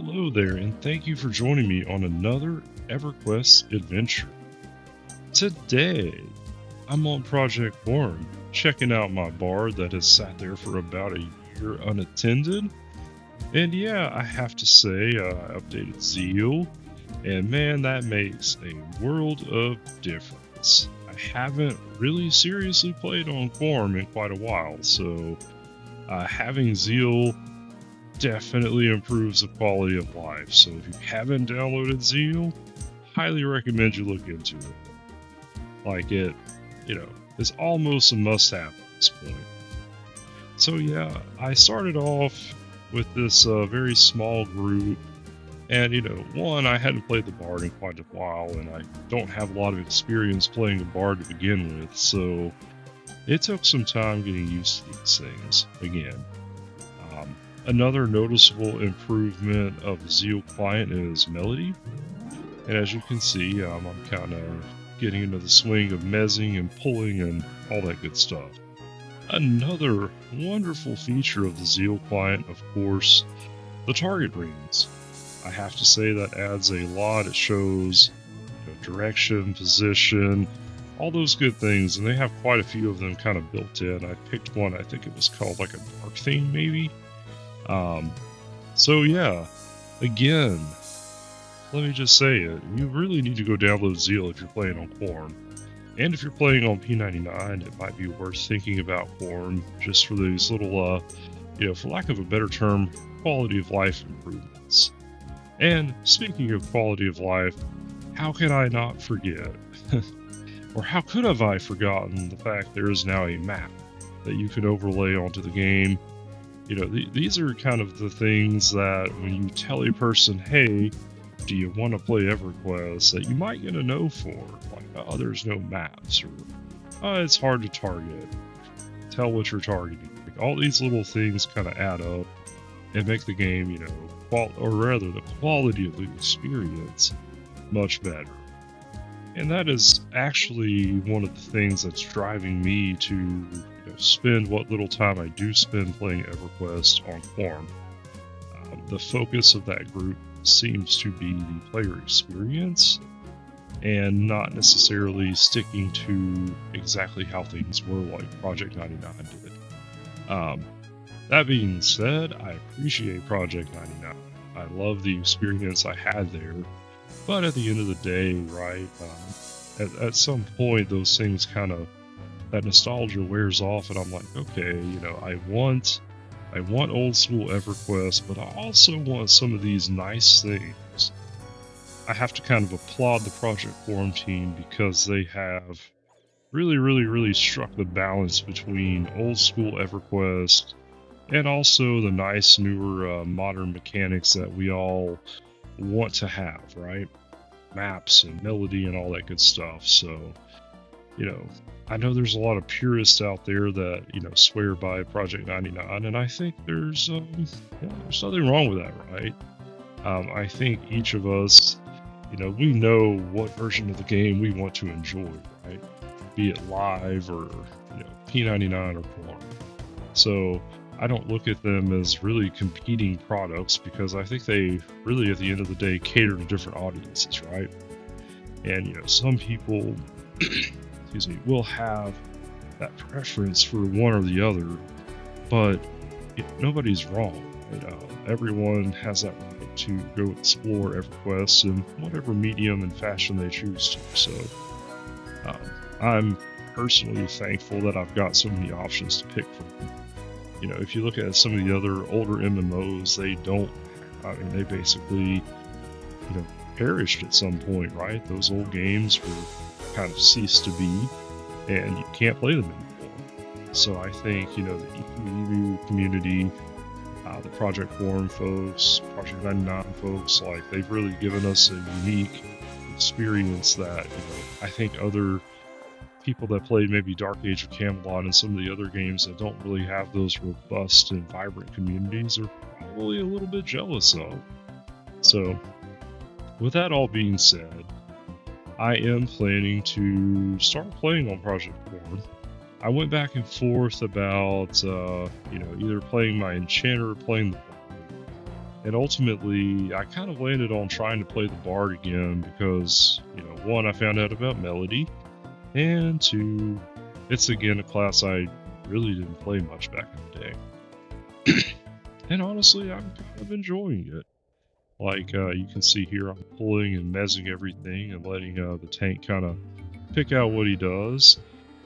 Hello there, and thank you for joining me on another EverQuest adventure. Today, I'm on Project Quarm, checking out my bar that has sat there for about a year unattended. And yeah, I have to say, I updated Zeal, and man, that makes a world of difference. I haven't really seriously played on Quarm in quite a while, so having Zeal definitely improves the quality of life. So if you haven't downloaded Zeal, highly recommend you look into it. Like it's almost a must-have at this point. So yeah, I started off with this very small group, and one, I hadn't played the bard in quite a while, and I don't have a lot of experience playing the bard to begin with, so it took some time getting used to these things again. Another noticeable improvement of the Zeal client is melody, and as you can see, I'm kind of getting into the swing of mezzing and pulling and all that good stuff. Another wonderful feature of the Zeal client, of course, the target rings. I have to say that adds a lot. It shows direction, position, all those good things, and they have quite a few of them kind of built in. I picked one, I think it was called like a dark theme maybe. So yeah, again, let me just say it, you really need to go download Zeal if you're playing on Quarm. And if you're playing on P99, it might be worth thinking about Quarm just for these little, for lack of a better term, quality of life improvements. And speaking of quality of life, how can I not forget, or how could have I forgotten the fact there is now a map that you can overlay onto the game. These are kind of the things that when you tell a person, hey, do you want to play EverQuest, that you might get a no for. Like, oh, there's no maps, or it's hard to target. Tell what you're targeting. Like, all these little things kind of add up and make the game, or rather the quality of the experience much better. And that is actually one of the things that's driving me to spend what little time I do spend playing EverQuest on Quarm. The focus of that group seems to be the player experience and not necessarily sticking to exactly how things were like Project 99 did. That being said, I appreciate Project 99. I love the experience I had there, but at the end of the day, right, at some point those things that nostalgia wears off, and I'm like, okay, I want old school EverQuest, but I also want some of these nice things. I have to kind of applaud the Project Quarm team because they have really, really, really struck the balance between old school EverQuest and also the nice newer modern mechanics that we all want to have, right? Maps and melody and all that good stuff. So, I know there's a lot of purists out there that, swear by Project 99, and I think there's nothing wrong with that, right? I think each of us, we know what version of the game we want to enjoy, right? Be it live or, P99 or Quarm. So I don't look at them as really competing products because I think they really, at the end of the day, cater to different audiences, right? And, some people will have that preference for one or the other, but nobody's wrong. Everyone has that right to go explore EverQuest in whatever medium and fashion they choose to. So I'm personally thankful that I've got so many options to pick from. If you look at some of the other older MMOs, they basically, perished at some point, right? Those old games were kind of ceased to be, and you can't play them anymore. So I think, the EQ community, the Project Quarm folks, Project 99 folks, like, they've really given us a unique experience that, I think other people that played maybe Dark Age of Camelot and some of the other games that don't really have those robust and vibrant communities are probably a little bit jealous of. So, with that all being said, I am planning to start playing on Project Quarm. I went back and forth about, either playing my enchanter or playing the And ultimately, I kind of landed on trying to play the Bard again because, one, I found out about Melody, and two, it's again a class I really didn't play much back in the day. And honestly, I'm kind of enjoying it. Like, you can see here, I'm pulling and mezzing everything and letting the tank kind of pick out what he does.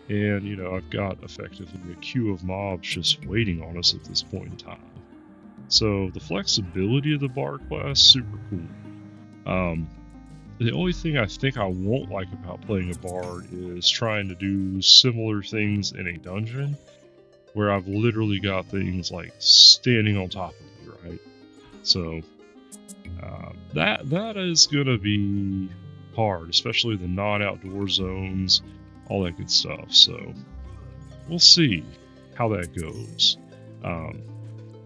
And, I've got effectively a queue of mobs just waiting on us at this point in time. So the flexibility of the Bard class, super cool. The only thing I think I won't like about playing a Bard is trying to do similar things in a dungeon, where I've literally got things like standing on top of me, right? So that is gonna be hard, especially the non-outdoor zones, all that good stuff. So we'll see how that goes.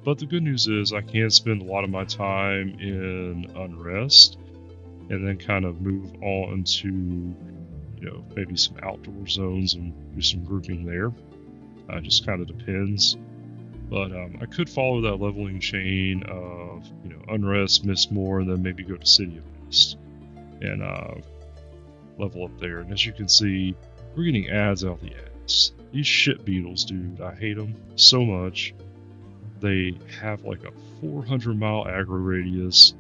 But the good news is I can spend a lot of my time in Unrest and then kind of move on to, maybe some outdoor zones and do some grouping there. Just kind of depends. But I could follow that leveling chain of, Unrest, Mistmore, and then maybe go to City of Unrest and level up there. And as you can see, we're getting ads out the ass. These shit beetles, dude, I hate them so much. They have like a 400-mile aggro radius.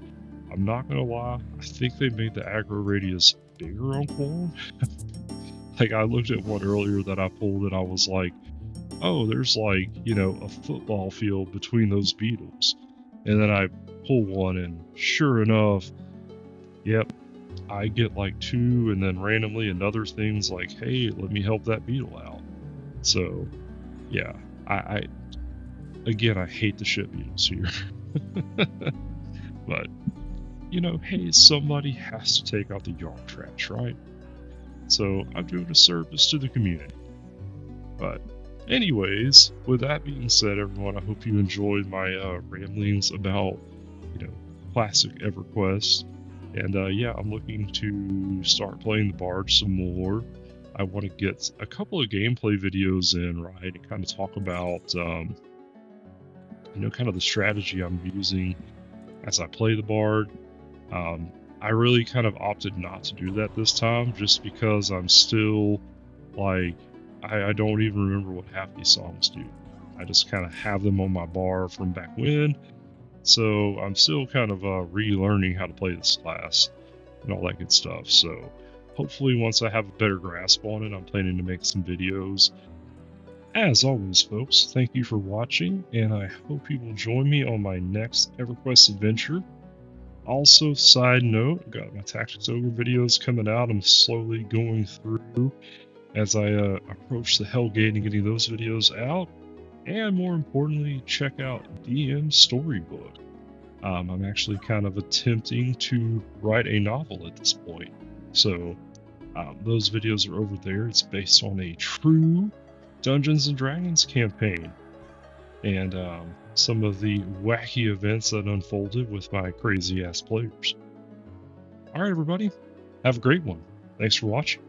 I'm not gonna lie, I think they made the aggro radius bigger on Quarm. Like, I looked at one earlier that I pulled and I was like, oh, there's like, a football field between those beetles. And then I pull one and sure enough, yep, I get like 2, and then randomly another thing's like, hey, let me help that beetle out. So, yeah, I again, I hate the shit beetles here. But, hey, somebody has to take out the yard trash, right? So I'm doing a service to the community. But anyways, with that being said, everyone, I hope you enjoyed my ramblings about, classic EverQuest. And yeah, I'm looking to start playing the Bard some more. I want to get a couple of gameplay videos in, right, and kind of talk about, kind of the strategy I'm using as I play the Bard. I really kind of opted not to do that this time, just because I'm still, like, I don't even remember what half these songs do. I just kind of have them on my bar from back when, so I'm still kind of relearning how to play this class and all that good stuff. So hopefully once I have a better grasp on it, I'm planning to make some videos. As always, folks, thank you for watching, and I hope you will join me on my next EverQuest adventure. Also, side note, I've got my Tactics Ogre videos coming out. I'm slowly going through as I approach the Hellgate and getting those videos out. And more importantly, check out DM's storybook. I'm actually kind of attempting to write a novel at this point. So those videos are over there. It's based on a true Dungeons & Dragons campaign. And some of the wacky events that unfolded with my crazy-ass players. Alright, everybody. Have a great one. Thanks for watching.